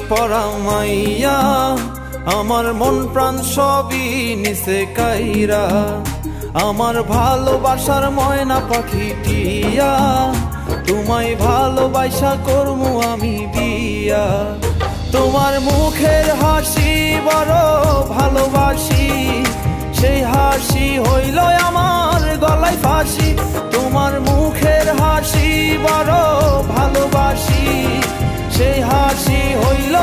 পরা মাইয়া, আমার মন প্রাণ সবই নিছে কাইরা। আমার ভালোবাসার ময়না পাখি টিয়া, তোমায় ভালোবাসা করমু আমি বিয়া। তোমার মুখের হাসি বড় ভালোবাসি, সেই হাসি হইল আমার গলায় ফাঁসি। তোমার মুখের হাসি বড় ভালোবাসি, সেই হাসি হইল